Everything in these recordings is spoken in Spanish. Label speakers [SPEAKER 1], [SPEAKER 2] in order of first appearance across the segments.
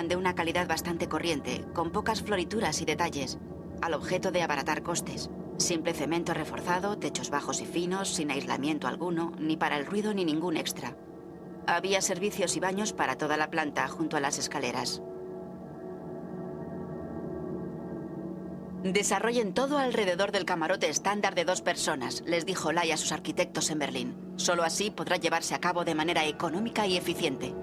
[SPEAKER 1] eran de una calidad bastante corriente, con pocas florituras y detalles, al objeto de abaratar costes. Simple cemento reforzado, techos bajos y finos, sin aislamiento alguno, ni para el ruido ni ningún extra. Había servicios y baños para toda la planta junto a las escaleras. Desarrollen todo alrededor del camarote estándar de 2 personas, les dijo Lai a sus arquitectos en Berlín. Solo así podrá llevarse a cabo de manera económica y eficiente.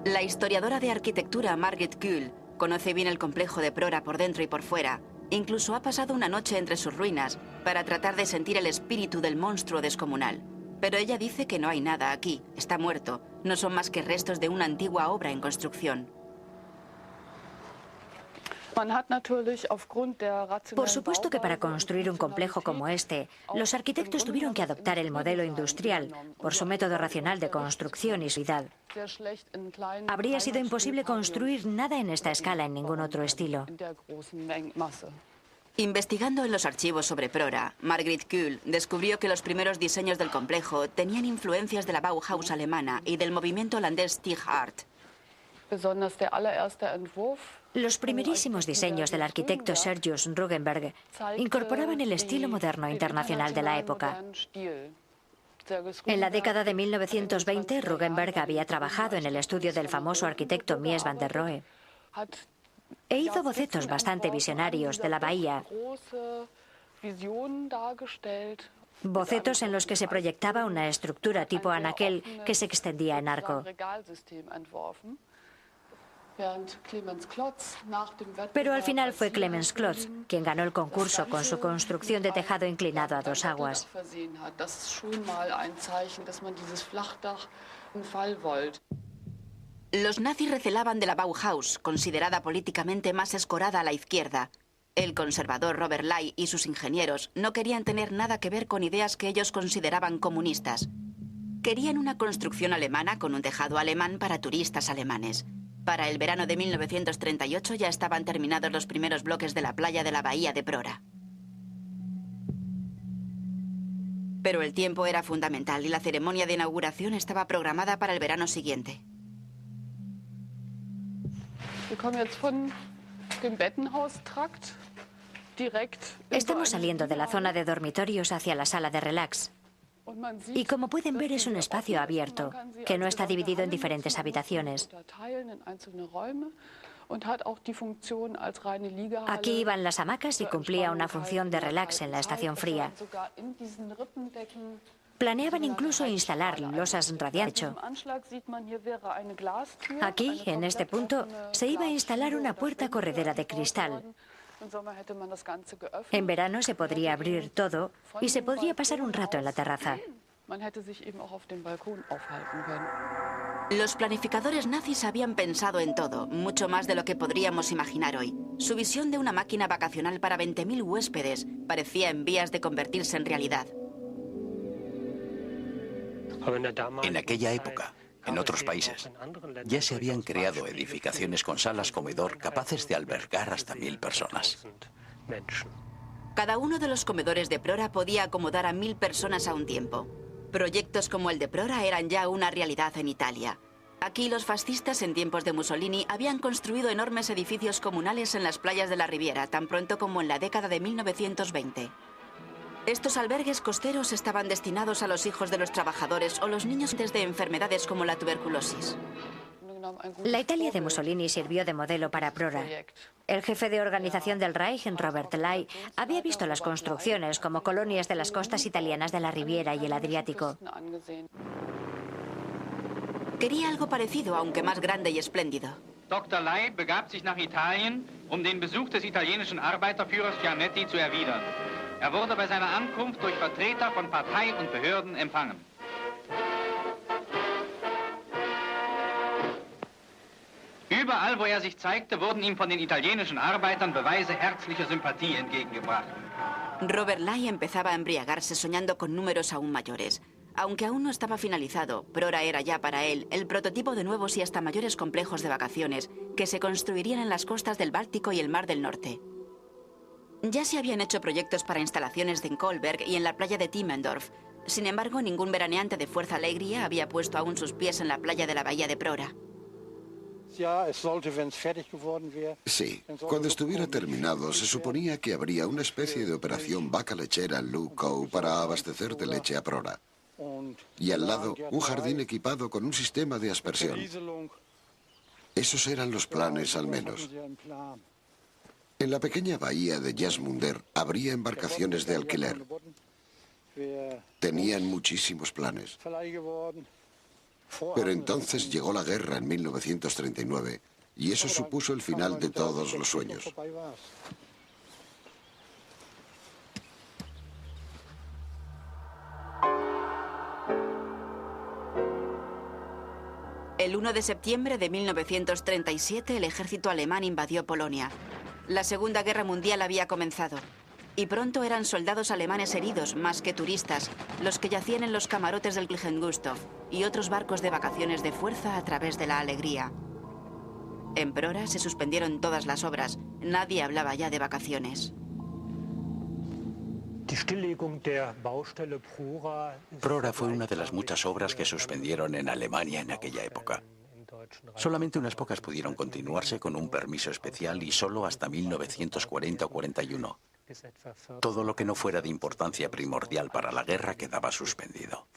[SPEAKER 1] La historiadora de arquitectura Margit Kuhl conoce bien el complejo de Prora por dentro y por fuera. Incluso ha pasado una noche entre sus ruinas para tratar de sentir el espíritu del monstruo descomunal. Pero ella dice que no hay nada aquí, está muerto. No son más que restos de una antigua obra en construcción.
[SPEAKER 2] Por supuesto que para construir un complejo como este, los arquitectos tuvieron que adoptar el modelo industrial por su método racional de construcción y seguridad. Habría sido imposible construir nada en esta escala en ningún otro estilo.
[SPEAKER 1] Investigando en los archivos sobre Prora, Margrit Kuhl descubrió que los primeros diseños del complejo tenían influencias de la Bauhaus alemana y del movimiento holandés Stich Art.
[SPEAKER 2] Los primerísimos diseños del arquitecto Sergius Rugenberg incorporaban el estilo moderno internacional de la época. En la década de 1920, Rugenberg había trabajado en el estudio del famoso arquitecto Mies van der Rohe e hizo bocetos bastante visionarios de la bahía, bocetos en los que se proyectaba una estructura tipo anaquel que se extendía en arco. Pero al final fue Clemens Klotz quien ganó el concurso con su construcción de tejado inclinado a 2 aguas.
[SPEAKER 1] Los nazis recelaban de la Bauhaus, considerada políticamente más escorada a la izquierda. El conservador Robert Lai y sus ingenieros no querían tener nada que ver con ideas que ellos consideraban comunistas. Querían una construcción alemana con un tejado alemán para turistas alemanes. Para el verano de 1938 ya estaban terminados los primeros bloques de la playa de la bahía de Prora. Pero el tiempo era fundamental y la ceremonia de inauguración estaba programada para el verano siguiente.
[SPEAKER 2] Estamos saliendo de la zona de dormitorios hacia la sala de relax. Y como pueden ver, es un espacio abierto, que no está dividido en diferentes habitaciones. Aquí iban las hamacas y cumplía una función de relax en la estación fría. Planeaban incluso instalar losas radiantes. Aquí, en este punto, se iba a instalar una puerta corredera de cristal. En verano se podría abrir todo y se podría pasar un rato en la terraza.
[SPEAKER 1] Los planificadores nazis habían pensado en todo, mucho más de lo que podríamos imaginar hoy. Su visión de una máquina vacacional para 20.000 huéspedes parecía en vías de convertirse en realidad.
[SPEAKER 3] En aquella época, en otros países, ya se habían creado edificaciones con salas comedor capaces de albergar hasta 1000 personas.
[SPEAKER 1] Cada uno de los comedores de Prora podía acomodar a 1000 personas a un tiempo. Proyectos como el de Prora eran ya una realidad en Italia. Aquí los fascistas en tiempos de Mussolini habían construido enormes edificios comunales en las playas de la Riviera, tan pronto como en la década de 1920. Estos albergues costeros estaban destinados a los hijos de los trabajadores o los niños de enfermedades como la tuberculosis.
[SPEAKER 2] La Italia de Mussolini sirvió de modelo para Prora. El jefe de organización del Reich, Robert Lai, había visto las construcciones como colonias de las costas italianas de la Riviera y el Adriático.
[SPEAKER 1] Quería algo parecido, aunque más grande y espléndido.
[SPEAKER 4] Dr. Lai begab sich nach Italien, den Besuch des italienischen Arbeiterführers Giannetti zu erwidern. Wurde bei seiner Ankunft durch Vertreter von Partei und Behörden empfangen. Überall, wo sich zeigte, wurden ihm von den italienischen Arbeitern Beweise herzlicher Sympathie entgegengebracht.
[SPEAKER 1] Robert Lai empezaba a embriagarse soñando con números aún mayores. Aunque aún no estaba finalizado, Prora era ya para él el prototipo de nuevos y hasta mayores complejos de vacaciones que se construirían en las costas del Báltico y el Mar del Norte. Ya se habían hecho proyectos para instalaciones en Kolberg y en la playa de Timmendorf. Sin embargo, ningún veraneante de fuerza alegría había puesto aún sus pies en la playa de la bahía de Prora.
[SPEAKER 5] Sí, cuando estuviera terminado, se suponía que habría una especie de operación vaca lechera en Lukow para abastecer de leche a Prora. Y al lado, un jardín equipado con un sistema de aspersión. Esos eran los planes, al menos. En la pequeña bahía de Jasmunder habría embarcaciones de alquiler. Tenían muchísimos planes. Pero entonces llegó la guerra en 1939 y eso supuso el final de todos los sueños.
[SPEAKER 1] El 1 de septiembre de 1937 el ejército alemán invadió Polonia. La Segunda Guerra Mundial había comenzado. Y pronto eran soldados alemanes heridos, más que turistas, los que yacían en los camarotes del Glückengusthof y otros barcos de vacaciones de fuerza a través de la alegría. En Prora se suspendieron todas las obras. Nadie hablaba ya de vacaciones.
[SPEAKER 3] Prora fue una de las muchas obras que suspendieron en Alemania en aquella época. Solamente unas pocas pudieron continuarse con un permiso especial y solo hasta 1940 o 41. Todo lo que no fuera de importancia primordial para la guerra quedaba suspendido.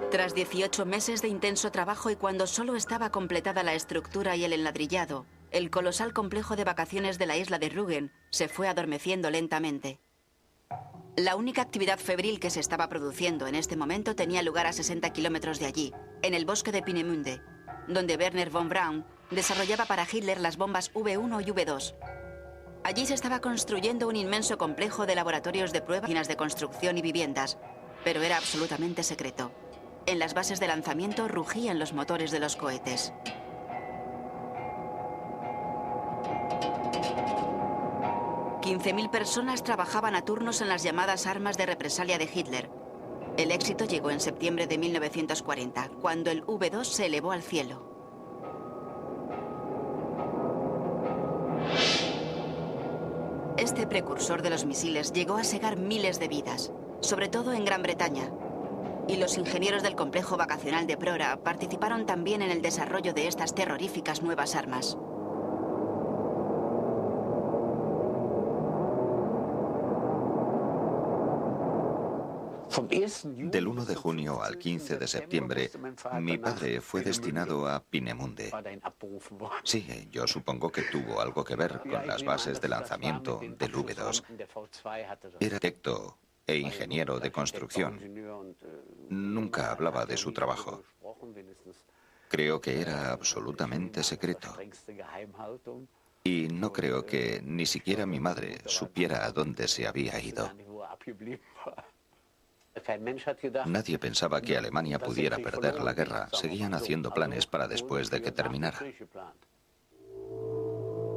[SPEAKER 1] Tras 18 meses de intenso trabajo y cuando solo estaba completada la estructura y el enladrillado, el colosal complejo de vacaciones de la isla de Rügen se fue adormeciendo lentamente. La única actividad febril que se estaba produciendo en este momento tenía lugar a 60 kilómetros de allí, en el bosque de Peenemünde, donde Werner von Braun desarrollaba para Hitler las bombas V1 y V2. Allí se estaba construyendo un inmenso complejo de laboratorios de prueba, máquinas de construcción y viviendas, pero era absolutamente secreto. En las bases de lanzamiento rugían los motores de los cohetes. $15.000 personas trabajaban a turnos en las llamadas armas de represalia de Hitler. El éxito llegó en septiembre de 1940, cuando el V2 se elevó al cielo. Este precursor de los misiles llegó a segar miles de vidas, sobre todo en Gran Bretaña. Y los ingenieros del complejo vacacional de Prora participaron también en el desarrollo de estas terroríficas nuevas armas.
[SPEAKER 6] Del 1 de junio al 15 de septiembre, mi padre fue destinado a Peenemünde. Sí, yo supongo que tuvo algo que ver con las bases de lanzamiento del V2. Era arquitecto e ingeniero de construcción. Nunca hablaba de su trabajo. Creo que era absolutamente secreto. Y no creo que ni siquiera mi madre supiera a dónde se había ido. Nadie pensaba que Alemania pudiera perder la guerra. Seguían haciendo planes para después de que terminara.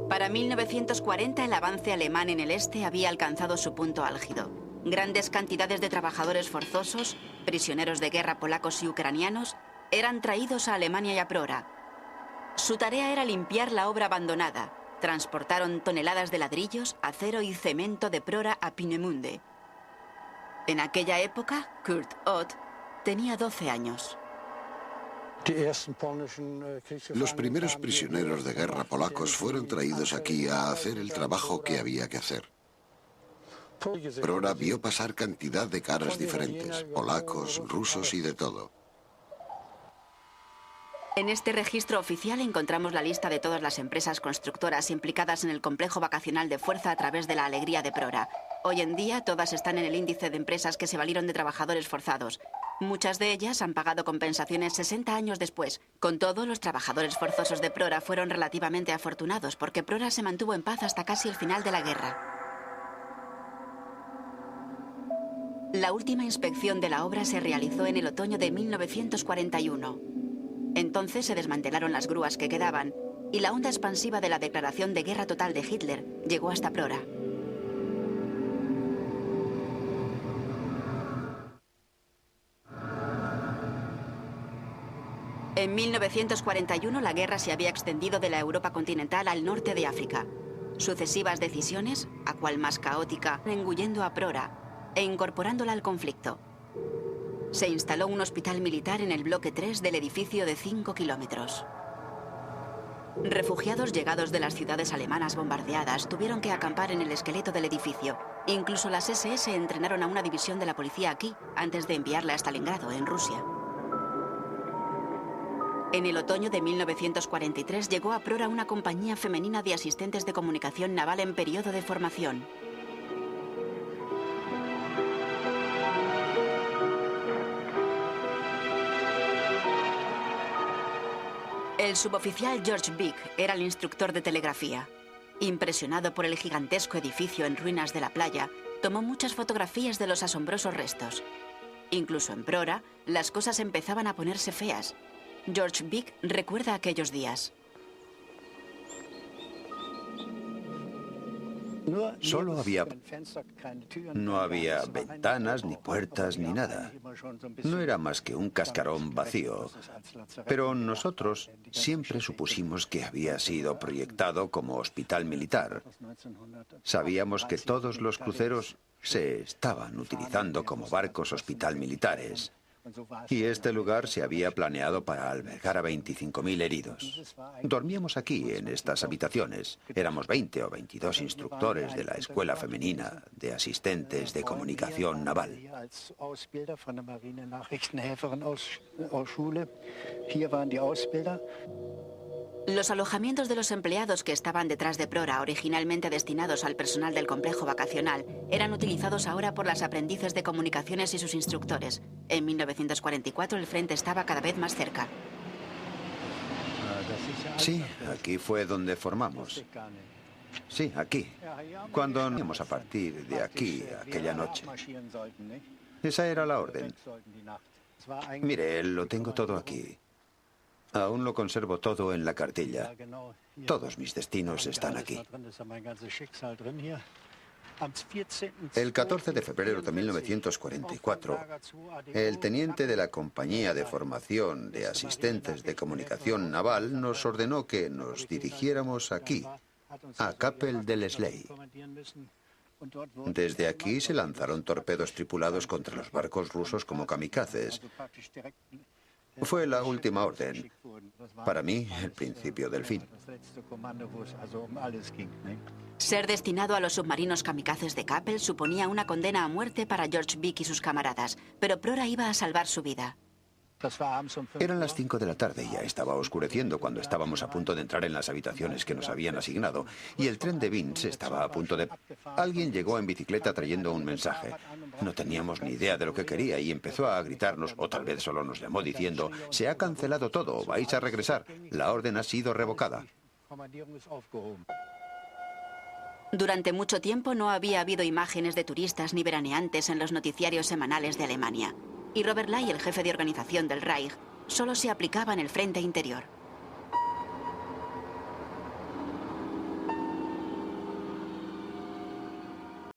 [SPEAKER 1] Para 1940 el avance alemán en el este había alcanzado su punto álgido. Grandes cantidades de trabajadores forzosos, prisioneros de guerra polacos y ucranianos, eran traídos a Alemania y a Prora. Su tarea era limpiar la obra abandonada. Transportaron toneladas de ladrillos, acero y cemento de Prora a Peenemünde. En aquella época, Kurt Ott tenía 12 años.
[SPEAKER 5] Los primeros prisioneros de guerra polacos fueron traídos aquí a hacer el trabajo que había que hacer. Prora vio pasar cantidad de caras diferentes, polacos, rusos y de todo.
[SPEAKER 1] En este registro oficial encontramos la lista de todas las empresas constructoras implicadas en el complejo vacacional de fuerza a través de la alegría de Prora. Hoy en día todas están en el índice de empresas que se valieron de trabajadores forzados. Muchas de ellas han pagado compensaciones 60 años después. Con todo, los trabajadores forzosos de Prora fueron relativamente afortunados porque Prora se mantuvo en paz hasta casi el final de la guerra. La última inspección de la obra se realizó en el otoño de 1941. Entonces se desmantelaron las grúas que quedaban y la onda expansiva de la declaración de guerra total de Hitler llegó hasta Prora. En 1941 la guerra se había extendido de la Europa continental al norte de África. Sucesivas decisiones, a cual más caótica, engullendo a Prora e incorporándola al conflicto. Se instaló un hospital militar en el bloque 3 del edificio de 5 kilómetros. Refugiados llegados de las ciudades alemanas bombardeadas tuvieron que acampar en el esqueleto del edificio. Incluso las SS entrenaron a una división de la policía aquí, antes de enviarla a Stalingrado, en Rusia. En el otoño de 1943 llegó a Prora una compañía femenina de asistentes de comunicación naval en periodo de formación. El suboficial George Vick era el instructor de telegrafía. Impresionado por el gigantesco edificio en ruinas de la playa, tomó muchas fotografías de los asombrosos restos. Incluso en Prora, las cosas empezaban a ponerse feas. George Vick recuerda aquellos días.
[SPEAKER 7] Solo había... No había ventanas, ni puertas, ni nada. No era más que un cascarón vacío. Pero nosotros siempre supusimos que había sido proyectado como hospital militar. Sabíamos que todos los cruceros se estaban utilizando como barcos hospital militares. Y este lugar se había planeado para albergar a 25.000 heridos. Dormíamos aquí, en estas habitaciones. Éramos 20 o 22 instructores de la Escuela Femenina de Asistentes de Comunicación Naval.
[SPEAKER 1] Los alojamientos de los empleados que estaban detrás de Prora, originalmente destinados al personal del complejo vacacional, eran utilizados ahora por las aprendices de comunicaciones y sus instructores. En 1944 el frente estaba cada vez más cerca.
[SPEAKER 7] Sí, aquí fue donde formamos. Sí, aquí. Cuando nos íbamos a partir de aquí aquella noche. Esa era la orden. Mire, lo tengo todo aquí. Aún lo conservo todo en la cartilla. Todos mis destinos están aquí. El 14 de febrero de 1944, el teniente de la Compañía de Formación de Asistentes de Comunicación Naval nos ordenó que nos dirigiéramos aquí, a Kappel del Schlei. Desde aquí se lanzaron torpedos tripulados contra los barcos rusos como kamikazes. Fue la última orden. Para mí, el principio del fin.
[SPEAKER 1] Ser destinado a los submarinos kamikazes de Kappel suponía una condena a muerte para George Vick y sus camaradas, pero Prora iba a salvar su vida.
[SPEAKER 7] Eran las 5 de la tarde y ya estaba oscureciendo cuando estábamos a punto de entrar en las habitaciones que nos habían asignado, y el tren de Binz estaba a punto de... Alguien llegó en bicicleta trayendo un mensaje. No teníamos ni idea de lo que quería y empezó a gritarnos, o tal vez solo nos llamó diciendo: «Se ha cancelado todo, vais a regresar. La orden ha sido revocada».
[SPEAKER 1] Durante mucho tiempo no había habido imágenes de turistas ni veraneantes en los noticiarios semanales de Alemania. Y Robert Lai, el jefe de organización del Reich, solo se aplicaba en el frente interior.